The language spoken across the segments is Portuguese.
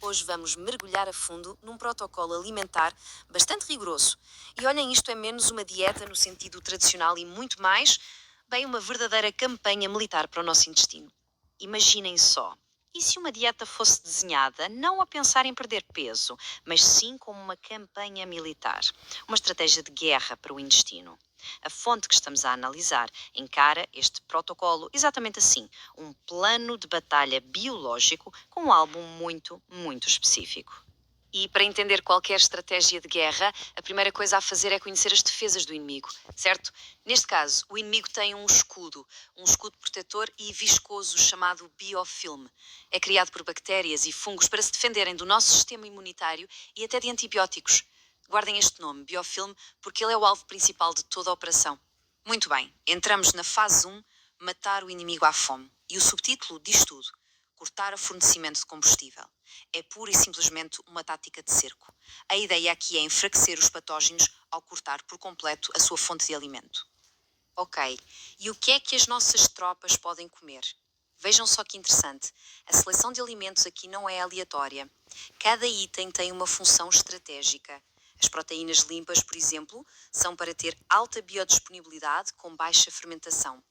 Hoje vamos mergulhar a fundo num protocolo alimentar bastante rigoroso. E olhem, isto é menos uma dieta no sentido tradicional e muito mais, bem, uma verdadeira campanha militar para o nosso intestino. Imaginem só. E se uma dieta fosse desenhada não a pensar em perder peso, mas sim como uma campanha militar, uma estratégia de guerra para o intestino? A fonte que estamos a analisar encara este protocolo exatamente assim, um plano de batalha biológico com um álbum muito específico. E para entender qualquer estratégia de guerra, a primeira coisa a fazer é conhecer as defesas do inimigo, certo? Neste caso, o inimigo tem um escudo protetor e viscoso chamado biofilme. É criado por bactérias e fungos para se defenderem do nosso sistema imunitário e até de antibióticos. Guardem este nome, biofilme, porque ele é o alvo principal de toda a operação. Muito bem, entramos na fase 1, matar o inimigo à fome. E o subtítulo diz tudo: cortar o fornecimento de combustível. É pura e simplesmente uma tática de cerco. A ideia aqui é enfraquecer os patógenos ao cortar por completo a sua fonte de alimento. Ok, e o que é que as nossas tropas podem comer? Vejam só que interessante. A seleção de alimentos aqui não é aleatória. Cada item tem uma função estratégica. As proteínas limpas, por exemplo, são para ter alta biodisponibilidade com baixa fermentação.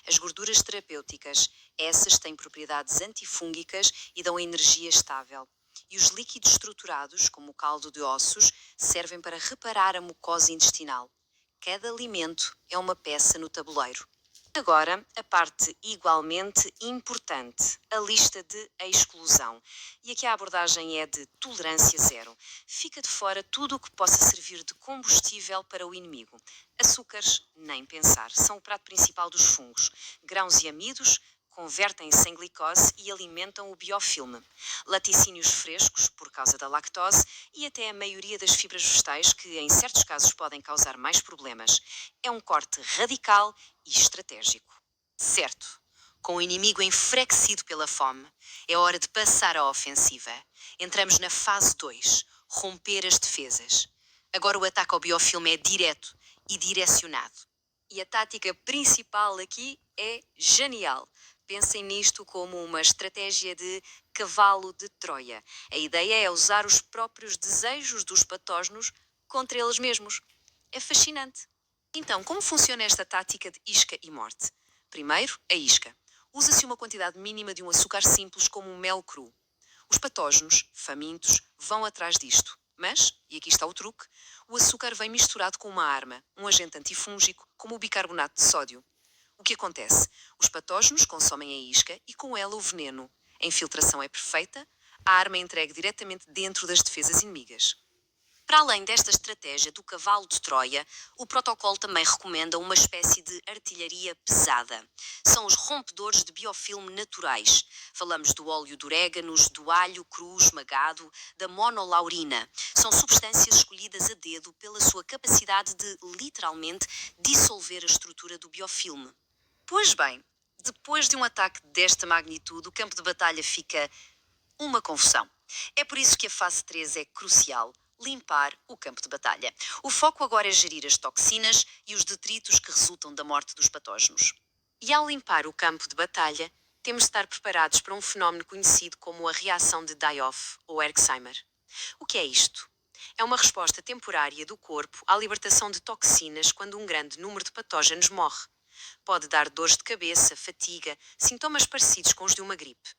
As gorduras terapêuticas, essas têm propriedades antifúngicas e dão energia estável. E os líquidos estruturados, como o caldo de ossos, servem para reparar a mucosa intestinal. Cada alimento é uma peça no tabuleiro. Agora, a parte igualmente importante, a lista de exclusão. E aqui a abordagem é de tolerância zero. Fica de fora tudo o que possa servir de combustível para o inimigo. Açúcares, nem pensar, são o prato principal dos fungos. Grãos e amidos convertem-se em glicose e alimentam o biofilme. Laticínios frescos, por causa da lactose, e até a maioria das fibras vegetais, que em certos casos podem causar mais problemas. É um corte radical e estratégico. Certo, com o inimigo enfraquecido pela fome, é hora de passar à ofensiva. Entramos na fase 2, romper as defesas. Agora o ataque ao biofilme é direto e direcionado. E a tática principal aqui é genial. Pensem nisto como uma estratégia de cavalo de Troia. A ideia é usar os próprios desejos dos patógenos contra eles mesmos. É fascinante. Então, como funciona esta tática de isca e morte? Primeiro, a isca. Usa-se uma quantidade mínima de um açúcar simples como o mel cru. Os patógenos, famintos, vão atrás disto. Mas, e aqui está o truque, o açúcar vem misturado com uma arma, um agente antifúngico, como o bicarbonato de sódio. O que acontece? Os patógenos consomem a isca e com ela o veneno. A infiltração é perfeita, a arma é entregue diretamente dentro das defesas inimigas. Para além desta estratégia do cavalo de Troia, o protocolo também recomenda uma espécie de artilharia pesada. São os rompedores de biofilme naturais. Falamos do óleo de orégãos, do alho cru esmagado, da monolaurina. São substâncias escolhidas a dedo pela sua capacidade de, literalmente, dissolver a estrutura do biofilme. Pois bem, depois de um ataque desta magnitude, o campo de batalha fica uma confusão. É por isso que a fase 3 é crucial: limpar o campo de batalha. O foco agora é gerir as toxinas e os detritos que resultam da morte dos patógenos. E ao limpar o campo de batalha, temos de estar preparados para um fenómeno conhecido como a reação de die-off ou Herxheimer. O que é isto? É uma resposta temporária do corpo à libertação de toxinas quando um grande número de patógenos morre. Pode dar dores de cabeça, fatiga, sintomas parecidos com os de uma gripe.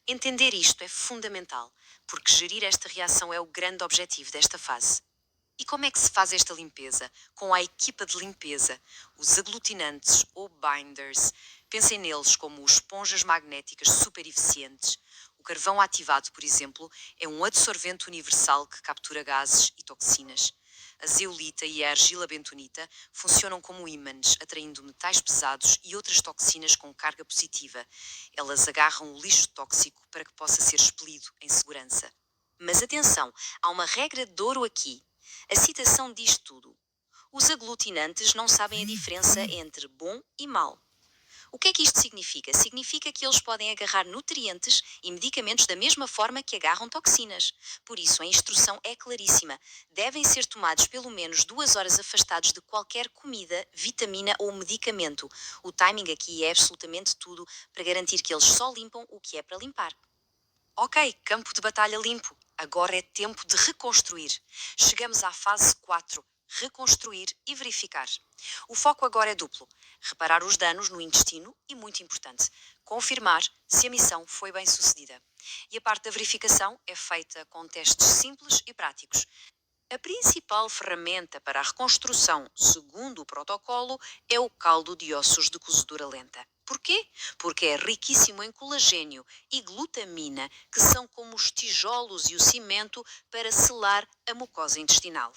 Entender isto é fundamental, porque gerir esta reação é o grande objetivo desta fase. E como é que se faz esta limpeza? Com a equipa de limpeza, os aglutinantes ou binders. Pensem neles como esponjas magnéticas super eficientes. O carvão ativado, por exemplo, é um adsorvente universal que captura gases e toxinas. A zeolita e a argila bentonita funcionam como ímãs, atraindo metais pesados e outras toxinas com carga positiva. Elas agarram o lixo tóxico para que possa ser expelido em segurança. Mas atenção, há uma regra de ouro aqui. A citação diz tudo. Os aglutinantes não sabem a diferença entre bom e mau. O que é que isto significa? Significa que eles podem agarrar nutrientes e medicamentos da mesma forma que agarram toxinas. Por isso, a instrução é claríssima. Devem ser tomados pelo menos 2 horas afastados de qualquer comida, vitamina ou medicamento. O timing aqui é absolutamente tudo para garantir que eles só limpam o que é para limpar. Ok, campo de batalha limpo. Agora é tempo de reconstruir. Chegamos à fase 4. Reconstruir e verificar. O foco agora é duplo. Reparar os danos no intestino e, muito importante, confirmar se a missão foi bem sucedida. E a parte da verificação é feita com testes simples e práticos. A principal ferramenta para a reconstrução, segundo o protocolo, é o caldo de ossos de cozedura lenta. Porquê? Porque é riquíssimo em colagênio e glutamina, que são como os tijolos e o cimento para selar a mucosa intestinal.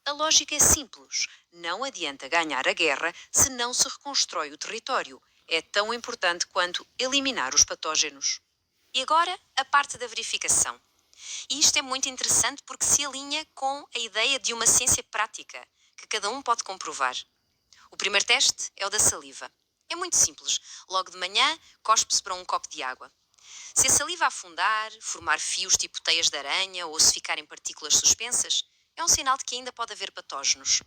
A lógica é simples. Não adianta ganhar a guerra se não se reconstrói o território. É tão importante quanto eliminar os patógenos. E agora, a parte da verificação. E isto é muito interessante porque se alinha com a ideia de uma ciência prática, que cada um pode comprovar. O primeiro teste é o da saliva. É muito simples. Logo de manhã, cospe-se para um copo de água. Se a saliva afundar, formar fios tipo teias de aranha ou se ficarem partículas suspensas, é um sinal de que ainda pode haver patógenos.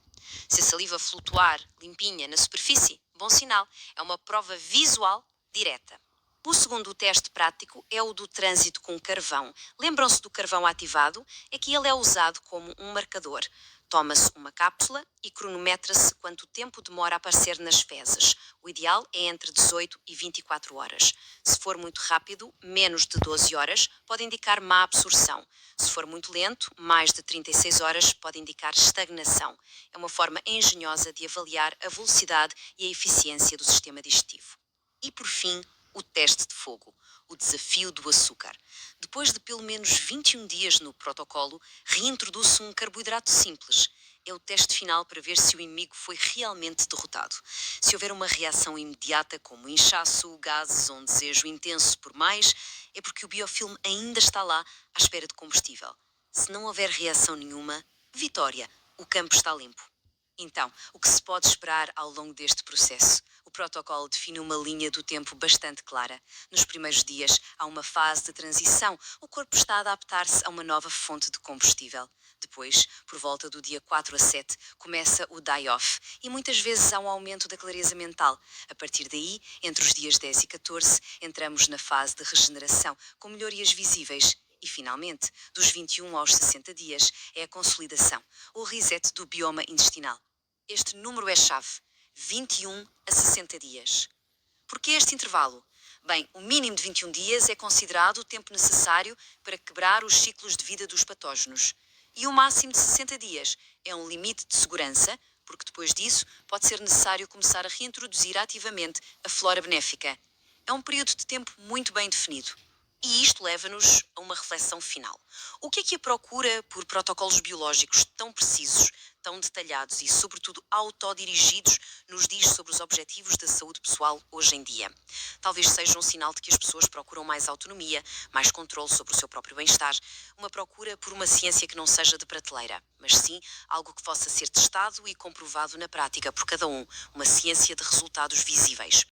Se a saliva flutuar, limpinha, na superfície, bom sinal. É uma prova visual direta. O segundo teste prático é o do trânsito com carvão. Lembram-se do carvão ativado? É que ele é usado como um marcador. Toma-se uma cápsula e cronometra-se quanto tempo demora a aparecer nas fezes. O ideal é entre 18 e 24 horas. Se for muito rápido, menos de 12 horas, pode indicar má absorção. Se for muito lento, mais de 36 horas, pode indicar estagnação. É uma forma engenhosa de avaliar a velocidade e a eficiência do sistema digestivo. E por fim, o teste de fogo, o desafio do açúcar. Depois de pelo menos 21 dias no protocolo, reintroduz-se um carboidrato simples. É o teste final para ver se o inimigo foi realmente derrotado. Se houver uma reação imediata, como inchaço, gases ou um desejo intenso por mais, é porque o biofilme ainda está lá à espera de combustível. Se não houver reação nenhuma, vitória, o campo está limpo. Então, o que se pode esperar ao longo deste processo? O protocolo define uma linha do tempo bastante clara. Nos primeiros dias, há uma fase de transição. O corpo está a adaptar-se a uma nova fonte de combustível. Depois, por volta do dia 4 a 7, começa o die-off e muitas vezes há um aumento da clareza mental. A partir daí, entre os dias 10 e 14, entramos na fase de regeneração, com melhorias visíveis. E, finalmente, dos 21 aos 60 dias, é a consolidação, o reset do bioma intestinal. Este número é chave, 21 a 60 dias. Por que este intervalo? Bem, o mínimo de 21 dias é considerado o tempo necessário para quebrar os ciclos de vida dos patógenos. E o máximo de 60 dias é um limite de segurança, porque depois disso pode ser necessário começar a reintroduzir ativamente a flora benéfica. É um período de tempo muito bem definido. E isto leva-nos a uma reflexão final. O que é que a procura por protocolos biológicos tão precisos, tão detalhados e, sobretudo, autodirigidos nos diz sobre os objetivos da saúde pessoal hoje em dia? Talvez seja um sinal de que as pessoas procuram mais autonomia, mais controle sobre o seu próprio bem-estar, uma procura por uma ciência que não seja de prateleira, mas sim algo que possa ser testado e comprovado na prática por cada um, uma ciência de resultados visíveis.